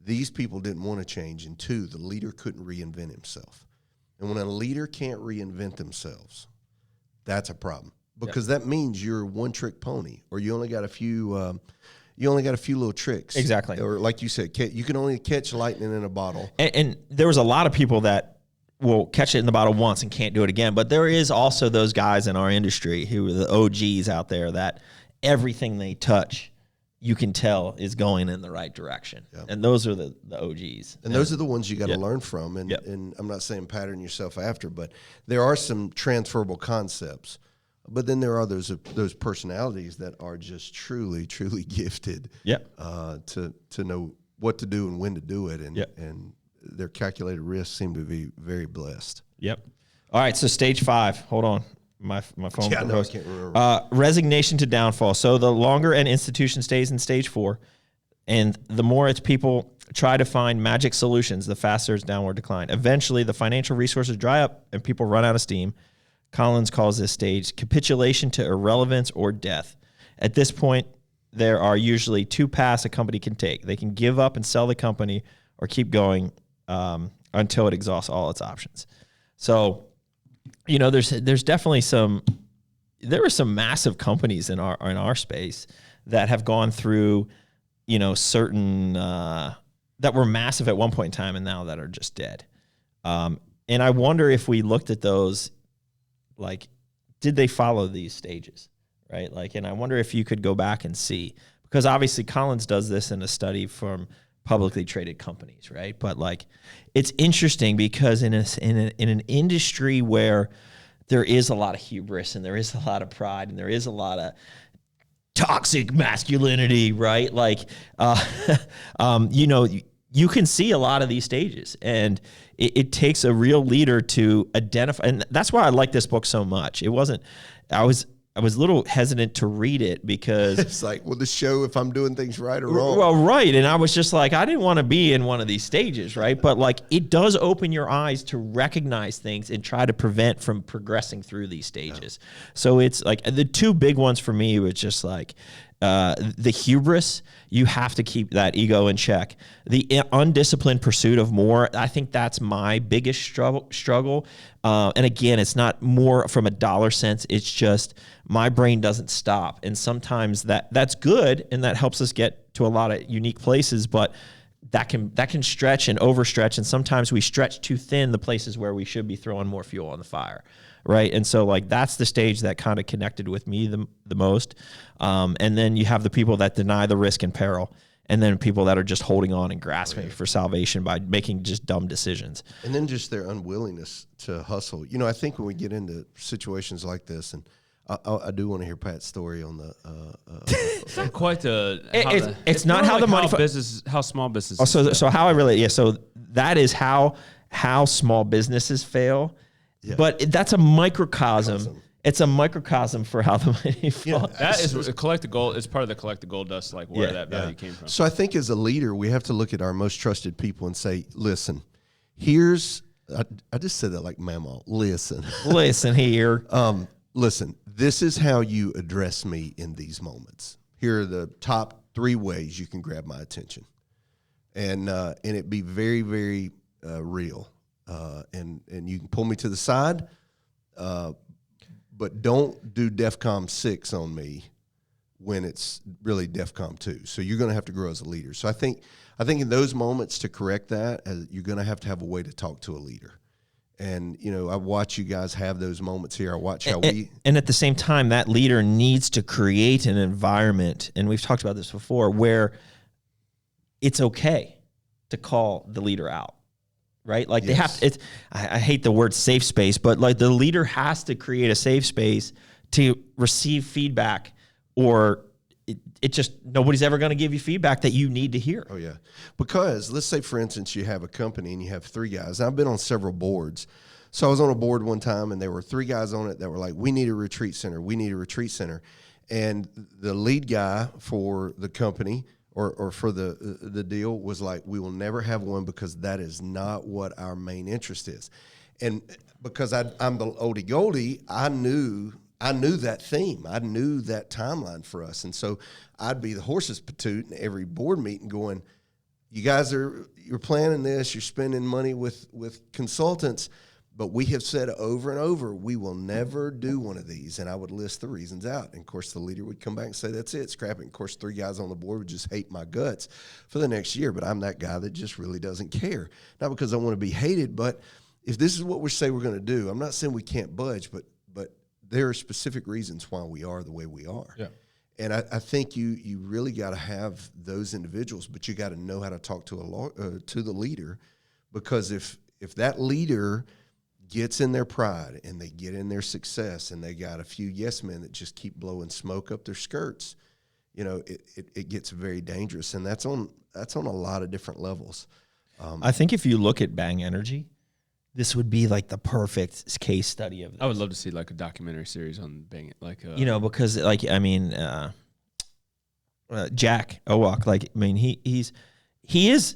these people didn't want to change, and two, the leader couldn't reinvent himself. And when a leader can't reinvent themselves, that's a problem, because that means you're a one-trick pony, or you only got a few. You only got a few little tricks. Exactly. Or like you said, you can only catch lightning in a bottle. And there was a lot of people that will catch it in the bottle once and can't do it again. But there is also those guys in our industry who are the OGs out there that everything they touch, you can tell is going in the right direction. Yeah. And those are the OGs. And those are the ones you got to learn from. And, and I'm not saying pattern yourself after, but there are some transferable concepts. But then there are those personalities that are just truly, truly gifted to know what to do and when to do it. And their calculated risks seem to be very blessed. Yep. All right, so stage 5. Hold on. My phone. Yeah, no, I can't remember. Resignation to downfall. So the longer an institution stays in stage 4, and the more its people try to find magic solutions, the faster its downward decline. Eventually, the financial resources dry up and people run out of steam. Collins calls this stage capitulation to irrelevance or death. At this point, there are usually 2 paths a company can take. They can give up and sell the company, or keep going until it exhausts all its options. So, there's definitely there were some massive companies in our space that have gone through, certain that were massive at one point in time and now that are just dead. And I wonder if we looked at those, like, did they follow these stages, right? Like, and I wonder if you could go back and see, because obviously Collins does this in a study from publicly traded companies, right? But like, it's interesting because in an industry where there is a lot of hubris and there is a lot of pride and there is a lot of toxic masculinity, right? Like, you can see a lot of these stages, and it takes a real leader to identify. And that's why I like this book so much. I was a little hesitant to read it because it's like, well, to show if I'm doing things right or wrong. Well, right. And I was just like, I didn't want to be in one of these stages, right? But like, it does open your eyes to recognize things and try to prevent from progressing through these stages. Yeah. So it's like the 2 big ones for me was just like, the hubris, you have to keep that ego in check. The undisciplined pursuit of more, I think that's my biggest struggle. And again, it's not more from a dollar sense. It's just my brain doesn't stop. And sometimes that's good, and that helps us get to a lot of unique places, but that can stretch and overstretch. And sometimes we stretch too thin the places where we should be throwing more fuel on the fire. Right. And so like, that's the stage that kind of connected with me the most. And then you have the people that deny the risk and peril, and then people that are just holding on and grasping for salvation by making just dumb decisions. And then just their unwillingness to hustle. I think when we get into situations like this, and I do want to hear Pat's story on the. It's not quite it's not how like the money how small business. Oh, so how I really so that is how small businesses fail. Yeah. But that's a microcosm it's a microcosm for how the money falls. That is a collective goal. It's part of the collective goal dust, like where that value came from. So I think as a leader, we have to look at our most trusted people and say, listen, I just said that like Mama, listen. Listen here. Listen, this is how you address me in these moments. Here are the top 3 ways you can grab my attention. And it be very, very real. And you can pull me to the side, but don't do DEFCON 6 on me when it's really DEFCON 2. So you're going to have to grow as a leader. So I think in those moments to correct that, you're going to have a way to talk to a leader. And, I watch you guys have those moments here. I watch how And at the same time, that leader needs to create an environment, and we've talked about this before, where it's okay to call the leader out, right? Like they have to, I hate the word safe space, but like the leader has to create a safe space to receive feedback, or it just, nobody's ever going to give you feedback that you need to hear. Oh, yeah. Because let's say, for instance, you have a company and you have 3 guys. I've been on several boards. So I was on a board one time and there were 3 guys on it that were like, we need a retreat center. We need a retreat center. And the lead guy for the company or for the deal was like, we will never have one because that is not what our main interest is. And because I'm the oldie goldie, I knew that theme. I knew that timeline for us. And so I'd be the horse's patoot in every board meeting going, you guys you're planning this, you're spending money with consultants, but we have said over and over, we will never do one of these. And I would list the reasons out. And of course, the leader would come back and say, that's it, scrap it. And of course, 3 guys on the board would just hate my guts for the next year. But I'm that guy that just really doesn't care. Not because I want to be hated, but if this is what we say we're going to do, I'm not saying we can't budge, but there are specific reasons why we are the way we are. Yeah. And I think you really got to have those individuals, but you got to know how to talk to the leader, because if that leader gets in their pride and they get in their success and they got a few yes men that just keep blowing smoke up their skirts, it gets very dangerous. And that's on a lot of different levels. I think if you look at Bang Energy, this would be like the perfect case study of this. I would love to see like a documentary series on Bang It, like because Jack Owak, he is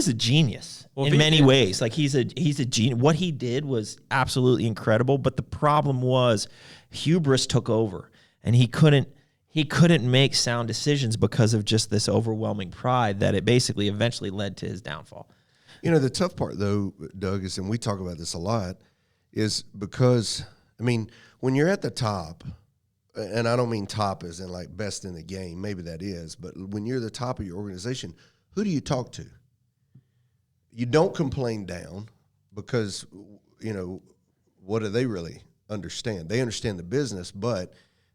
a genius in many ways. Like he's a genius. What he did was absolutely incredible, but the problem was hubris took over, and he couldn't make sound decisions because of just this overwhelming pride that it basically eventually led to his downfall. The tough part, though, Doug, is, and we talk about this a lot, is because, when you're at the top, and I don't mean top as in like best in the game, maybe that is, but when you're the top of your organization, who do you talk to? You don't complain down because, what do they really understand? They understand the business, but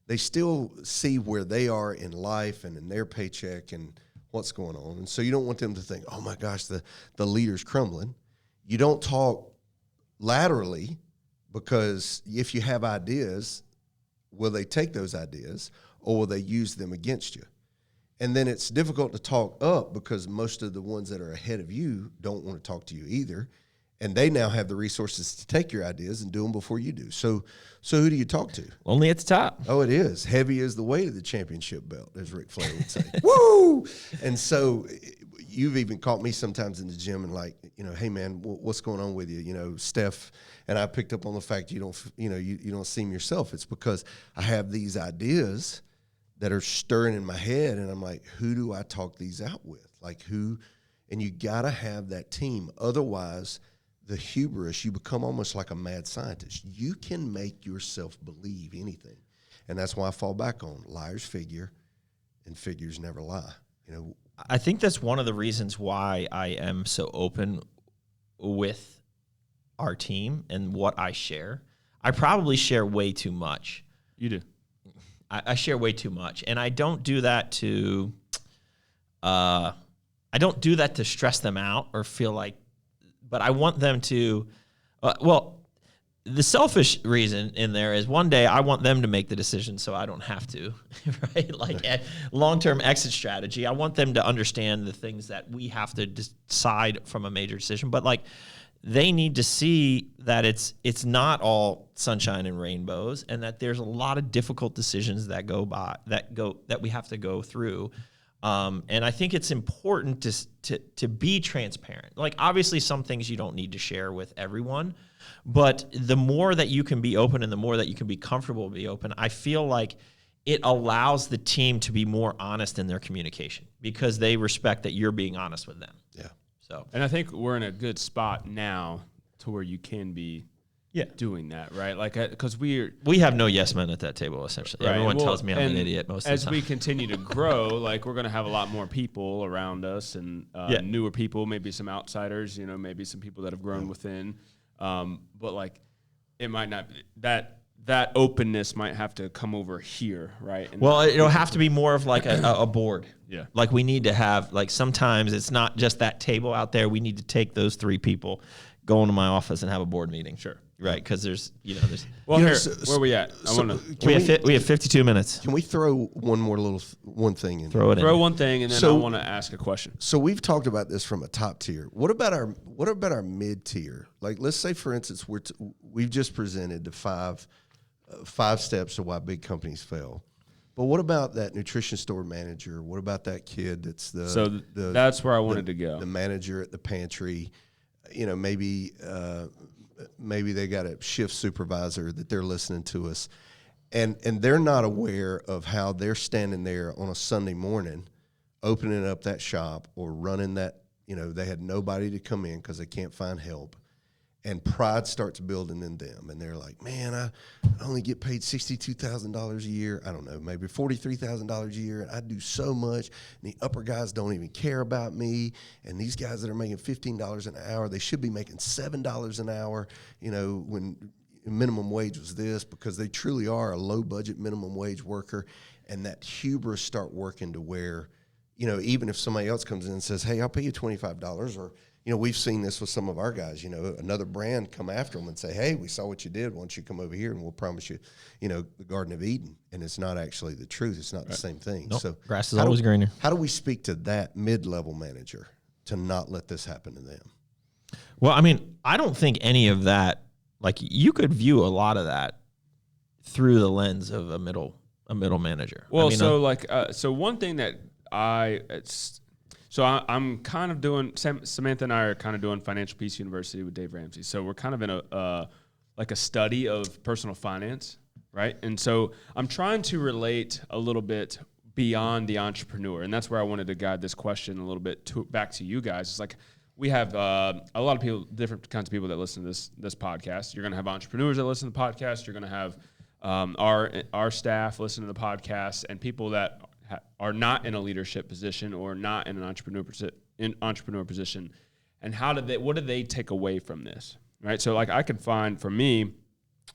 they still see where they are in life and in their paycheck and what's going on. And so you don't want them to think, oh my gosh, the leader's crumbling. You don't talk laterally, because if you have ideas, will they take those ideas or will they use them against you? And then it's difficult to talk up because most of the ones that are ahead of you don't want to talk to you either. And they now have the resources to take your ideas and do them before you do. So who do you talk to? Only at the top. Oh, it is. Heavy is the weight of the championship belt, as Ric Flair would say. Woo! And so you've even caught me sometimes in the gym and like, hey man, what's going on with you? Steph and I picked up on the fact you don't seem yourself. It's because I have these ideas that are stirring in my head, and I'm like, who do I talk these out with? Like who? And you got to have that team. Otherwise, the hubris, you become almost like a mad scientist. You can make yourself believe anything. And that's why I fall back on liars figure and figures never lie. I think that's one of the reasons why I am so open with our team and what I share. I probably share way too much. You do. I share way too much. And I don't do that to stress them out or feel like, but I want them to, the selfish reason in there is one day I want them to make the decision so I don't have to, right? Like a long-term exit strategy. I want them to understand the things that we have to decide from a major decision. But like they need to see that it's not all sunshine and rainbows, and that there's a lot of difficult decisions that we have to go through. And I think it's important to be transparent. Like, obviously some things you don't need to share with everyone, but the more that you can be open and the more that you can be comfortable to be open, I feel like it allows the team to be more honest in their communication because they respect that you're being honest with them. Yeah. So, And I think we're in a good spot now to where you can be doing that, right? Like, because we have no yes men at that table, essentially. Right. Everyone Well, tells me I'm an idiot most of the as time. we continue to grow, like, we're going to have a lot more people around us and newer people, maybe some outsiders, maybe some people that have grown within. But, like, it might not be that openness might have to come over here, right? And well, it'll have to be more of like a board. Yeah. Like, we need to have, like, sometimes it's not just that table out there. We need to take those three people, go into my office and have a board meeting. Sure. Right, because there's. Well, You know, here, so- where are we at? We have 52 minutes. Can we throw one thing in? Throw it in. Throw one thing, and then So- I want to ask a question. So we've talked about this from a top tier. What about our mid tier? Like, let's say, for instance, we've just presented the five steps to why big companies fail. But what about that nutrition store manager? What about that kid that's that's where I wanted to go. The manager at the pantry. Maybe they got a shift supervisor that they're listening to us, and they're not aware of how they're standing there on a Sunday morning, opening up that shop or running that. They had nobody to come in because they can't find help. And pride starts building in them, and they're like, "Man, I only get paid $62,000 a year. I don't know, maybe $43,000 a year, and I do so much. And the upper guys don't even care about me. And these guys that are making $15 an hour, they should be making $7 an hour. When minimum wage was this, because they truly are a low budget minimum wage worker." And that hubris start working to where, even if somebody else comes in and says, "Hey, I'll pay you $25," or we've seen this with some of our guys, another brand come after them and say, "Hey, we saw what you did. Why don't you come over here and we'll promise you, the Garden of Eden." And it's not actually the truth. It's not the same thing. Nope. So Grass is always greener. How do we speak to that mid-level manager to not let this happen to them? Well, I mean, I don't think any of that, like, you could view a lot of that through the lens of a middle manager. Well, I mean, so one thing that I'm kind of doing, Samantha and I are kind of doing Financial Peace University with Dave Ramsey. So we're kind of in a study of personal finance, right? And so I'm trying to relate a little bit beyond the entrepreneur. And that's where I wanted to guide this question a little bit back to you guys. It's like, we have a lot of people, different kinds of people that listen to this podcast. You're going to have entrepreneurs that listen to the podcast. You're going to have our staff listen to the podcast, and people that are not in a leadership position or not in an entrepreneur position. And what do they take away from this, right? So, like, I could find, for me,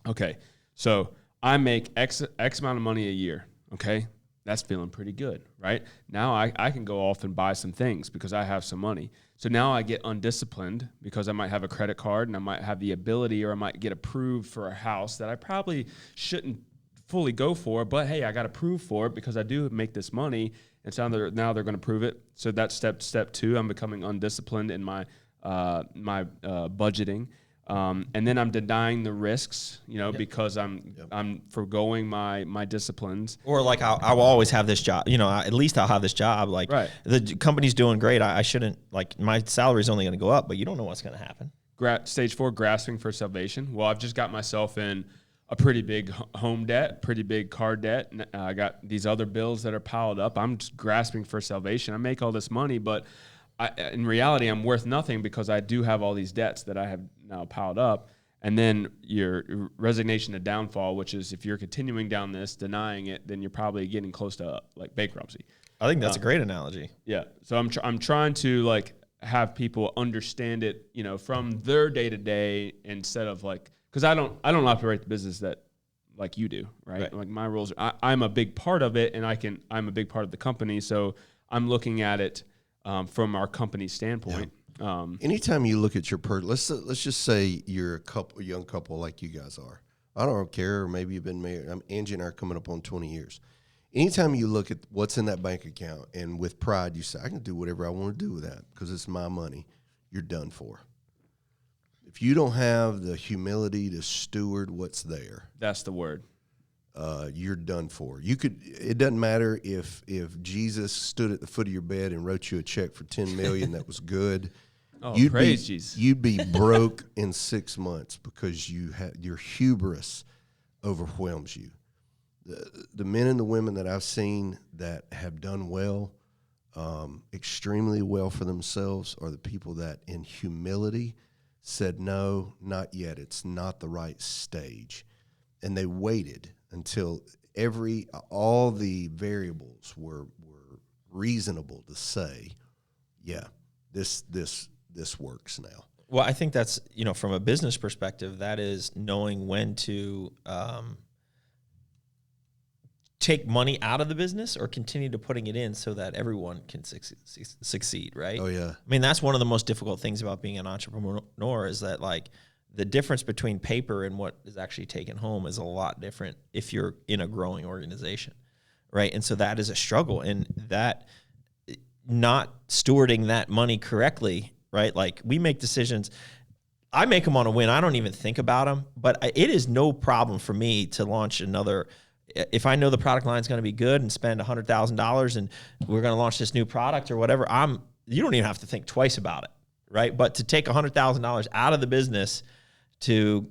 okay, so I make X amount of money a year, okay? That's feeling pretty good, right? Now I can go off and buy some things because I have some money. So now I get undisciplined because I might have a credit card and I might have the ability, or I might get approved for a house that I probably shouldn't fully go for, but hey, I got approved for it because I do make this money, and so now they're going to prove it. So that's step two. I'm becoming undisciplined in my budgeting, and then I'm denying the risks, because I'm forgoing my disciplines. or like, I'll always have this job. At least I'll have this job. Like, Right. The company's doing great. I shouldn't, like, my salary's only going to go up, but you don't know what's going to happen. Stage 4, grasping for salvation. Well, I've just got myself in a pretty big home debt, pretty big car debt. And I got these other bills that are piled up. I'm just grasping for salvation. I make all this money, but in reality, I'm worth nothing because I do have all these debts that I have now piled up. And then your resignation to downfall, which is if you're continuing down this, denying it, then you're probably getting close to like bankruptcy. I think that's a great analogy. Yeah. So I'm trying to, like, have people understand it, from their day to day, instead of, like, because I don't operate the business that like you do, right? Like, my rules, I'm a big part of it, and I'm a big part of the company. So I'm looking at it from our company standpoint. Yeah. Anytime you look at your let's just say you're a young couple like you guys are. I don't care, or maybe you've been married. Angie and I are coming up on 20 years. Anytime you look at what's in that bank account, and with pride you say, "I can do whatever I want to do with that because it's my money," you're done for. If you don't have the humility to steward what's there, That's the word. you're done for. It doesn't matter if Jesus stood at the foot of your bed and wrote you a check for $10 million that was good. Oh, You'd praise be, Jesus. You'd be broke in 6 months because your hubris overwhelms you. The men and the women that I've seen that have done well, extremely well for themselves, are the people that in humility said, no, not yet. It's not the right stage. And they waited until all the variables were reasonable to say, yeah, this works now. Well, I think that's, from a business perspective, that is knowing when to take money out of the business or continue to putting it in so that everyone can succeed, right? Oh, yeah. I mean, that's one of the most difficult things about being an entrepreneur is that, like, the difference between paper and what is actually taken home is a lot different if you're in a growing organization, right? And so that is a struggle, and that not stewarding that money correctly, right? Like, we make decisions. I make them on a win. I don't even think about them, but it is no problem for me to launch another. If I know the product line is going to be good and spend $100,000 and we're going to launch this new product or whatever, you don't even have to think twice about it, right? But to take $100,000 out of the business to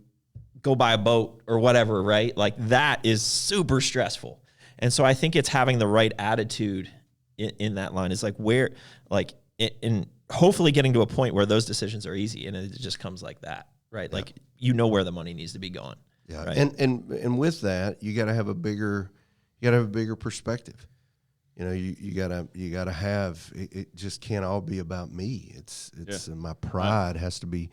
go buy a boat or whatever, right? Like, that is super stressful. And so I think it's having the right attitude in that line is like where, like, in hopefully getting to a point where those decisions are easy and it just comes like that, right? Yeah. Like, where the money needs to be going. Yeah, right? and with that, you got to have a bigger perspective. You gotta have it. Just can't all be about me. It's my pride has to be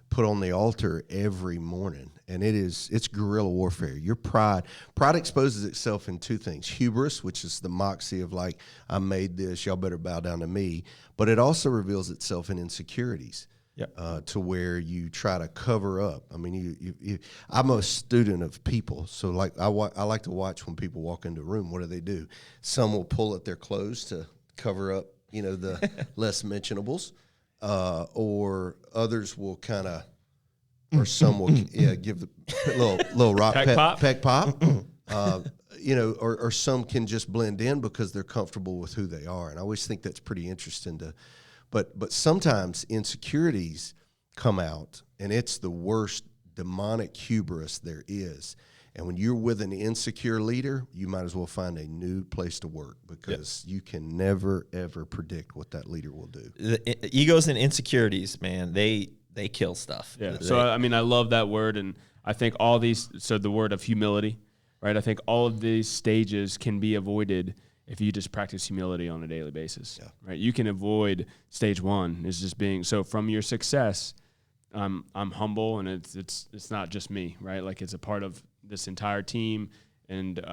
put on the altar every morning, and it's guerrilla warfare. Your pride exposes itself in two things: hubris, which is the moxie of like, I made this, y'all better bow down to me. But it also reveals itself in insecurities. Yep. To where you try to cover up. I mean, I'm a student of people, so like I like to watch when people walk into a room. What do? Some will pull at their clothes to cover up, the less mentionables, or others will kind of, or some will give the little rock peck pop. Or some can just blend in because they're comfortable with who they are, and I always think that's pretty interesting to. But sometimes insecurities come out, and it's the worst demonic hubris there is. And when you're with an insecure leader, you might as well find a new place to work because you can never, ever predict what that leader will do. The egos and insecurities, man, they kill stuff. Yeah. So, I mean, I love that word, and I think all these, so the word of humility, right? I think all of these stages can be avoided if you just practice humility on a daily basis, right? You can avoid stage one is just being, so from your success, I'm humble, and it's not just me, right? Like, it's a part of this entire team, and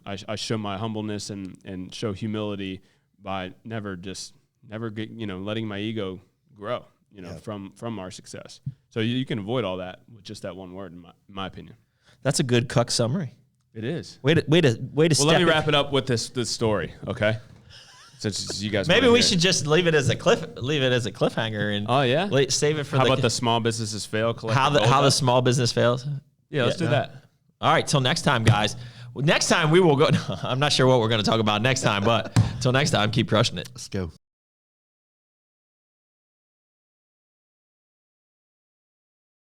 I show my humbleness and show humility by never letting my ego grow, from our success. So you can avoid all that with just that one word, in my opinion. That's a good cuck summary. It is. Way to Well, step let me wrap it up with this story, okay? Since you guys maybe we should just leave it as a cliffhanger and save it for how about the small businesses fail? How the small business fails. Yeah, let's do that. All right, till next time, guys. Well, next time we will go. I'm not sure what we're going to talk about next time, but till next time, keep crushing it. Let's go.